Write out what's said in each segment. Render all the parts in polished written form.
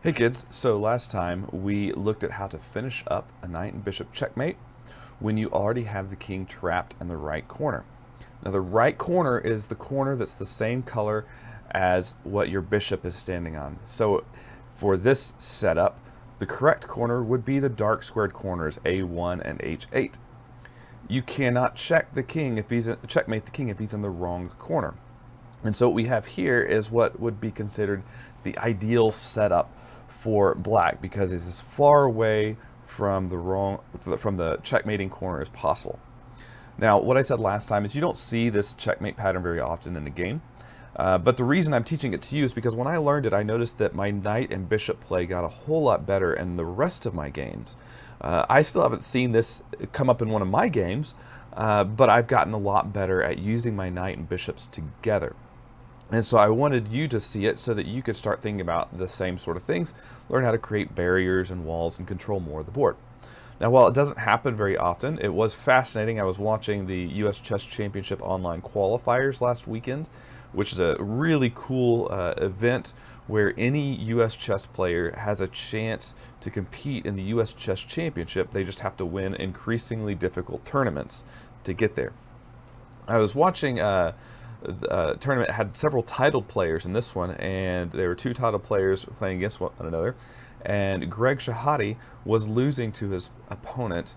Hey kids, so last time we looked at how to finish up a knight and bishop checkmate when you already have the king trapped in the right corner. Now the right corner is the corner that's the same color as what your bishop is standing on. So for this setup, the correct corner would be the dark squared corners A1 and H8. You cannot check the king if he's checkmate the king if he's in the wrong corner. And so what we have here is what would be considered the ideal setup for black because it's as far away from the checkmating corner as possible. Now, what I said last time is you don't see this checkmate pattern very often in the game. But the reason I'm teaching it to you is because when I learned it, I noticed that my knight and bishop play got a whole lot better in the rest of my games. I still haven't seen this come up in one of my games, but I've gotten a lot better at using my knight and bishops together. And so I wanted you to see it so that you could start thinking about the same sort of things, learn how to create barriers and walls and control more of the board. Now, while it doesn't happen very often, it was fascinating. I was watching the U.S. Chess Championship online qualifiers last weekend, which is a really cool event where any U.S. chess player has a chance to compete in the U.S. Chess Championship. They just have to win increasingly difficult tournaments to get there. I was watching the tournament had several titled players in this one, and there were two titled players playing against one another, and Greg Shahade was losing to his opponent.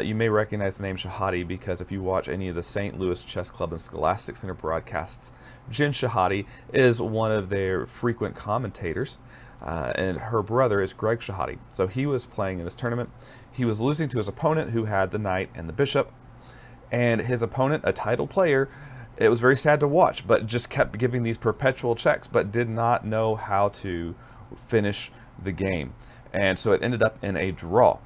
You may recognize the name Shahade because if you watch any of the St. Louis Chess Club and Scholastic Center broadcasts, Jen Shahade is one of their frequent commentators, and her brother is Greg Shahade. So he was playing in this tournament. He was losing to his opponent who had the knight and the bishop, and his opponent, a titled player, it was very sad to watch, but just kept giving these perpetual checks, but did not know how to finish the game. And so it ended up in a draw.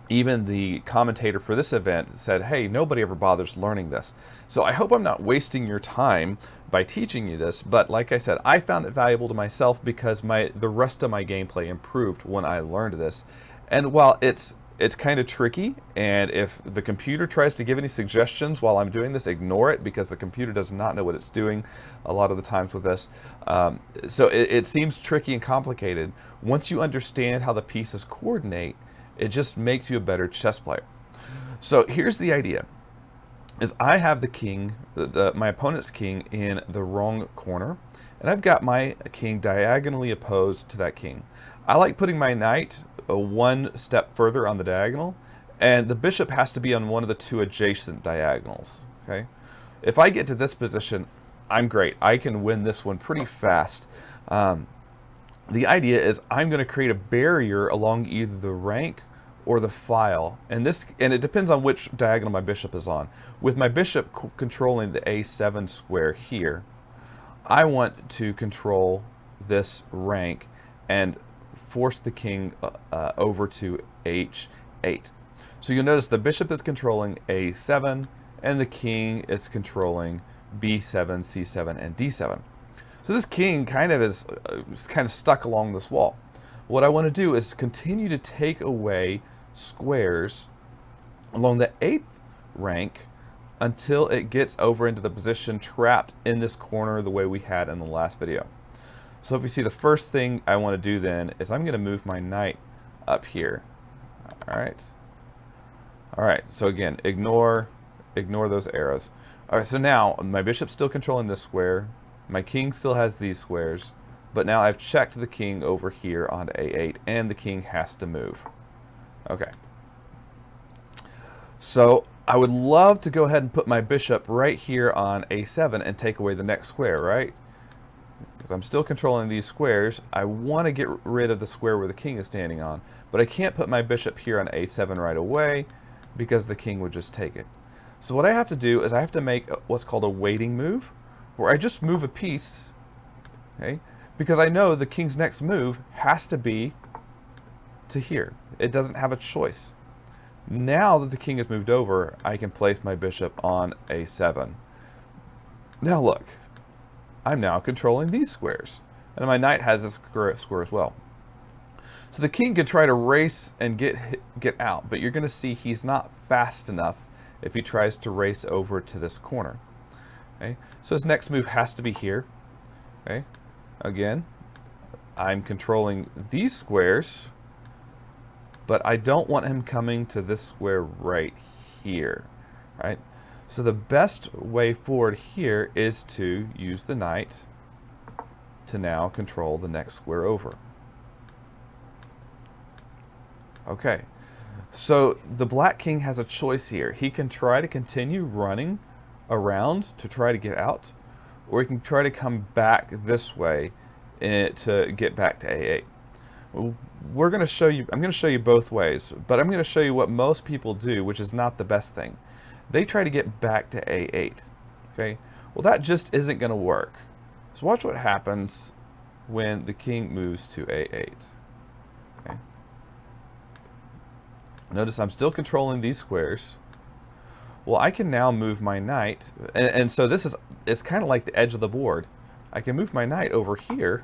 Even the commentator for this event said, hey, nobody ever bothers learning this. So I hope I'm not wasting your time by teaching you this, but like I said, I found it valuable to myself because the rest of my gameplay improved when I learned this. And while it's kind of tricky, and if the computer tries to give any suggestions while I'm doing this, ignore it because the computer does not know what it's doing a lot of the times with this. So it seems tricky and complicated. Once you understand how the pieces coordinate, it just makes you a better chess player. So here's the idea, is I have the king, my opponent's king in the wrong corner, and I've got my king diagonally opposed to that king. I like putting my knight one step further on the diagonal, and the bishop has to be on one of the two adjacent diagonals. Okay, if I get to this position, I'm great. I can win this one pretty fast. The idea is I'm going to create a barrier along either the rank or the file, and it depends on which diagonal my bishop is on. With my bishop controlling the A7 square here, I want to control this rank and force the king over to H8. So you'll notice the bishop is controlling A7 and the king is controlling B7, C7, and D7. So this king kind of is kind of stuck along this wall. What I want to do is continue to take away squares along the 8th rank until it gets over into the position trapped in this corner the way we had in the last video. So if you see, the first thing I want to do then is I'm going to move my knight up here. All right, so again, ignore those arrows. All right, so now my bishop's still controlling this square, my king still has these squares, but now I've checked the king over here onto A8, and the king has to move. Okay. So I would love to go ahead and put my bishop right here on A7 and take away the next square, right? Because I'm still controlling these squares. I want to get rid of the square where the king is standing on, but I can't put my bishop here on A7 right away because the king would just take it. So what I have to do is I have to make what's called a waiting move, where I just move a piece, okay? Because I know the king's next move has to be to here. It doesn't have a choice. Now that the king has moved over, I can place my bishop on A7. Now look, I'm now controlling these squares, and my knight has this square as well. So the king can try to race and get out, but you're going to see he's not fast enough if he tries to race over to this corner. Okay, so his next move has to be here. Okay, again, I'm controlling these squares, but I don't want him coming to this square right here, right? So the best way forward here is to use the knight to now control the next square over. Okay, so the black king has a choice here. He can try to continue running around to try to get out, or he can try to come back this way to get back to A8. We're going to show you, I'm going to show you both ways, but I'm going to show you what most people do, which is not the best thing. They try to get back to A8. Okay, well that just isn't going to work. So watch what happens when the king moves to A8. Okay. Notice I'm still controlling these squares. Well, I can now move my knight, and so this is, it's kind of like the edge of the board. I can move my knight over here.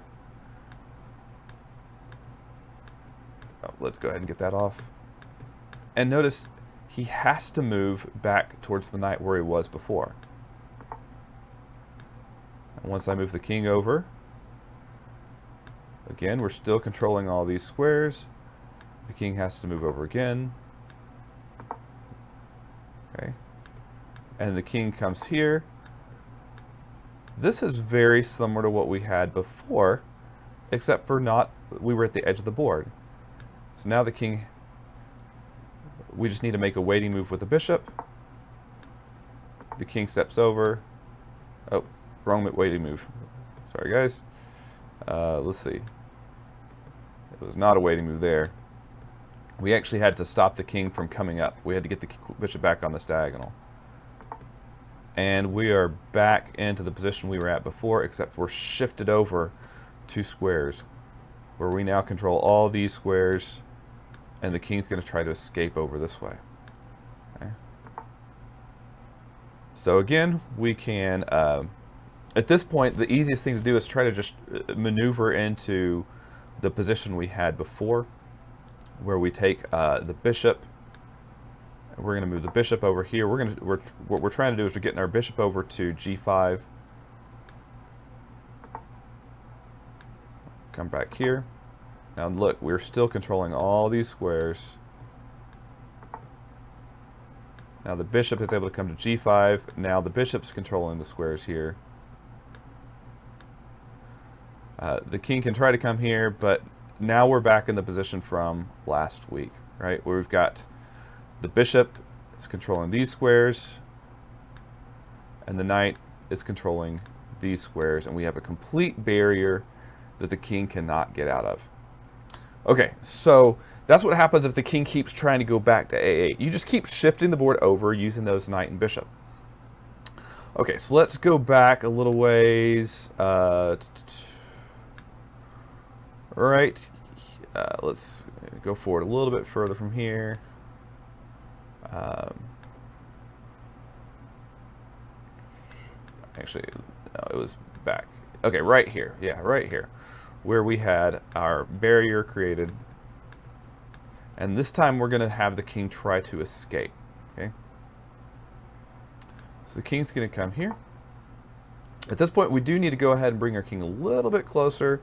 Oh, let's go ahead and get that off. And notice he has to move back towards the knight where he was before. And once I move the king over, again, we're still controlling all these squares. The king has to move over again. Okay. And the king comes here. This is very similar to what we had before, except for we were at the edge of the board. So now the king, we just need to make a waiting move with the bishop. The king steps over. Oh, wrong waiting move. Sorry, guys. Let's see. It was not a waiting move there. We actually had to stop the king from coming up. We had to get the bishop back on this diagonal. And we are back into the position we were at before, except we're shifted over 2 squares, where we now control all these squares, and the king's going to try to escape over this way. Okay. So again, we can, at this point, the easiest thing to do is try to just maneuver into the position we had before, where we take the bishop. We're going to move the bishop over here. What we're trying to do is we're getting our bishop over to G5. Come back here. Now look, we're still controlling all these squares. Now the bishop is able to come to G5. Now the bishop's controlling the squares here. The king can try to come here, but now we're back in the position from last week, right? Where we've got the bishop is controlling these squares, and the knight is controlling these squares, and we have a complete barrier that the king cannot get out of. Okay, so that's what happens if the king keeps trying to go back to A8. You just keep shifting the board over using those knight and bishop. Okay, so let's go back a little ways. Right, let's go forward a little bit further from here. Actually, no, it was back. Okay, right here. Yeah, right here, where we had our barrier created. And this time we're going to have the king try to escape. Okay. So the king's going to come here. At this point, we do need to go ahead and bring our king a little bit closer,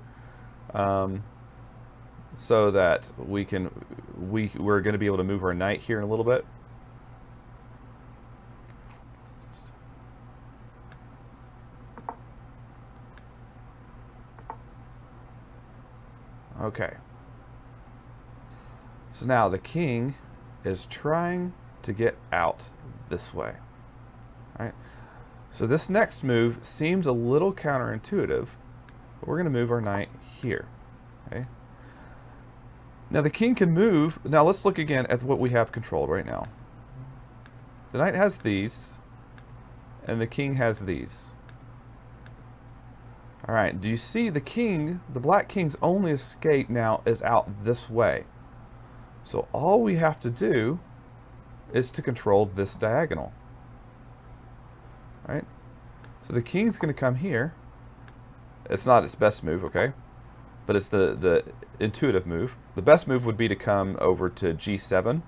so that we're going to be able to move our knight here in a little bit. Okay. So now the king is trying to get out this way. All right. So this next move seems a little counterintuitive, but we're going to move our knight here. Okay. Now the king can move. Now let's look again at what we have controlled right now. The knight has these, and the king has these. All right, do you see the king, the black king's only escape now is out this way. So all we have to do is to control this diagonal. All right, so the king's going to come here. It's not its best move, okay? But it's the intuitive move. The best move would be to come over to G7.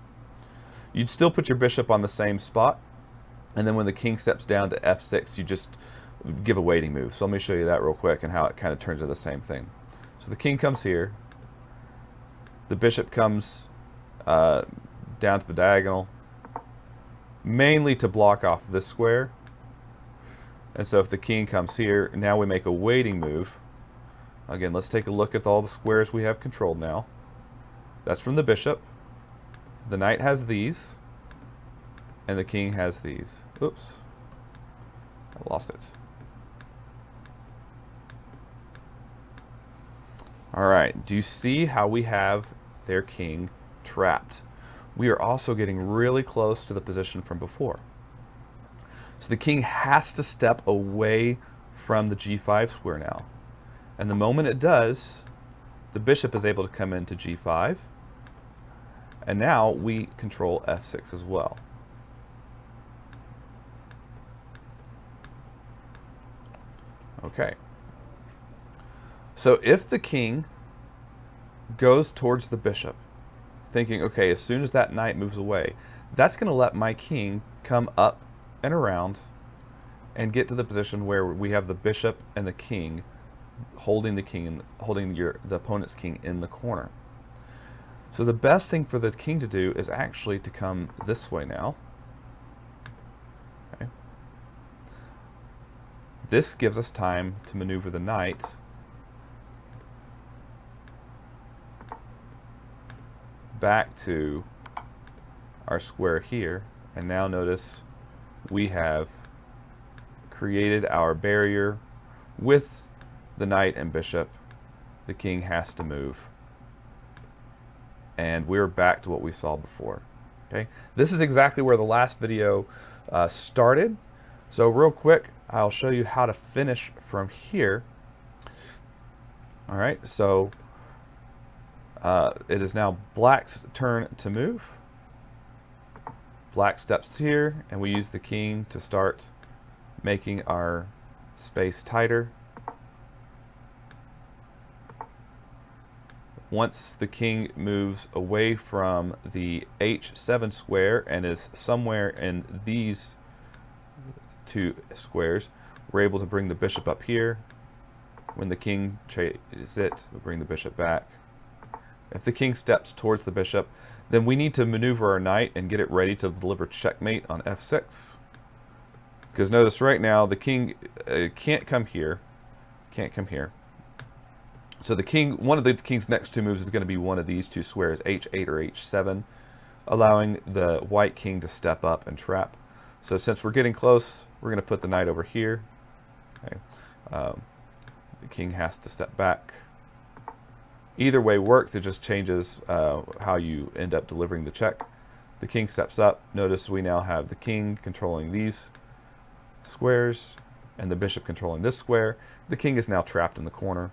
You'd still put your bishop on the same spot. And then when the king steps down to F6, you just give a waiting move. So let me show you that real quick and how it kind of turns into the same thing. So the king comes here. The bishop comes down to the diagonal, mainly to block off this square. And so if the king comes here, now we make a waiting move. Again, let's take a look at all the squares we have controlled now. That's from the bishop. The knight has these, and the king has these. Oops, I lost it. All right, do you see how we have their king trapped? We are also getting really close to the position from before. So the king has to step away from the g5 square now. And the moment it does, the bishop is able to come into g5. And now we control f6 as well. Okay. So if the king goes towards the bishop, thinking, okay, as soon as that knight moves away, that's going to let my king come up and around and get to the position where we have the bishop and the king holding the king, holding the opponent's king in the corner. So the best thing for the king to do is actually to come this way now. Okay. This gives us time to maneuver the knight back to our square here, and now notice we have created our barrier with the knight and bishop. The king has to move, and we're back to what we saw before. Okay, this is exactly where the last video started. So real quick, I'll show you how to finish from here. All right, so it is now black's turn to move. Black steps here, and we use the king to start making our space tighter. Once the king moves away from the h7 square and is somewhere in these two squares, we're able to bring the bishop up here. When the king chases it, we bring the bishop back. If the king steps towards the bishop, then we need to maneuver our knight and get it ready to deliver checkmate on f6. Because notice right now the king can't come here. Can't come here. So the king, one of the king's next two moves is going to be one of these two squares, h8 or h7, allowing the white king to step up and trap. So since we're getting close, we're going to put the knight over here. Okay. The king has to step back. Either way works, it just changes how you end up delivering the check. The king steps up. Notice we now have the king controlling these squares and the bishop controlling this square. The king is now trapped in the corner.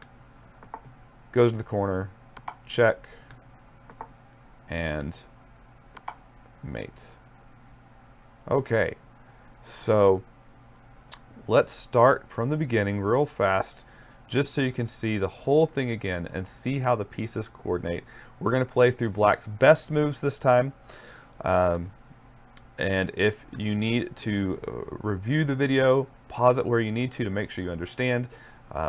Goes to the corner, check, and mate. Okay, so let's start from the beginning real fast, just so you can see the whole thing again and see how the pieces coordinate. We're going to play through black's best moves this time. And if you need to review the video, pause it where you need to make sure you understand.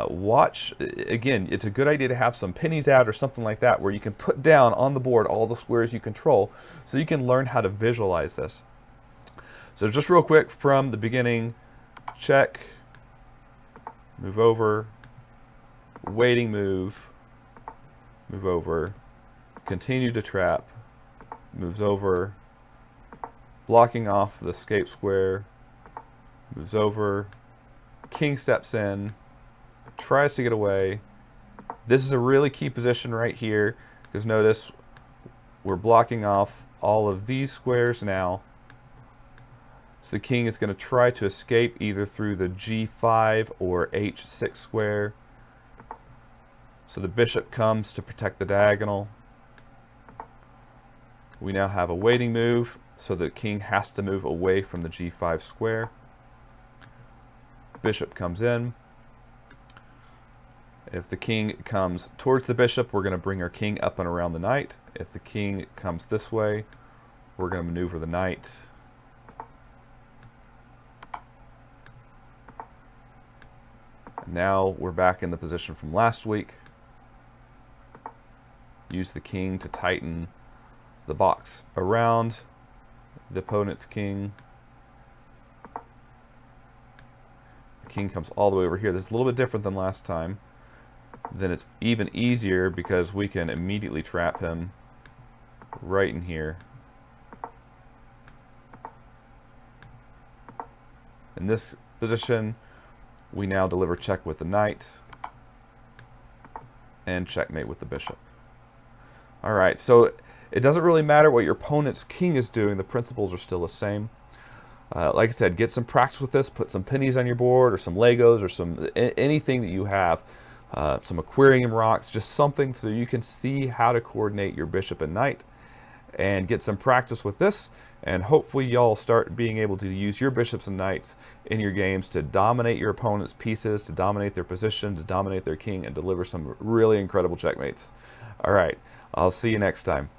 Watch, again, it's a good idea to have some pennies out or something like that where you can put down on the board all the squares you control so you can learn how to visualize this. So just real quick from the beginning, check, move over, waiting move, move over, continue to trap, moves over, blocking off the escape square, moves over, king steps in, tries to get away. This is a really key position right here because notice we're blocking off all of these squares now. So the king is going to try to escape either through the g5 or h6 square. So the bishop comes to protect the diagonal. We now have a waiting move, so the king has to move away from the g5 square. Bishop comes in. If the king comes towards the bishop, we're going to bring our king up and around the knight. If the king comes this way, we're going to maneuver the knight. Now we're back in the position from last week. use the king to tighten the box around the opponent's king. The king comes all the way over here. This is a little bit different than last time. Then it's even easier because we can immediately trap him right in here. In this position, we now deliver check with the knight and checkmate with the bishop. Alright, so it doesn't really matter what your opponent's king is doing. The principles are still the same. Like I said, get some practice with this. Put some pennies on your board or some Legos or anything that you have. Some aquarium rocks, just something so you can see how to coordinate your bishop and knight, and get some practice with this, and hopefully y'all start being able to use your bishops and knights in your games to dominate your opponent's pieces, to dominate their position, to dominate their king, and deliver some really incredible checkmates. Alright, I'll see you next time.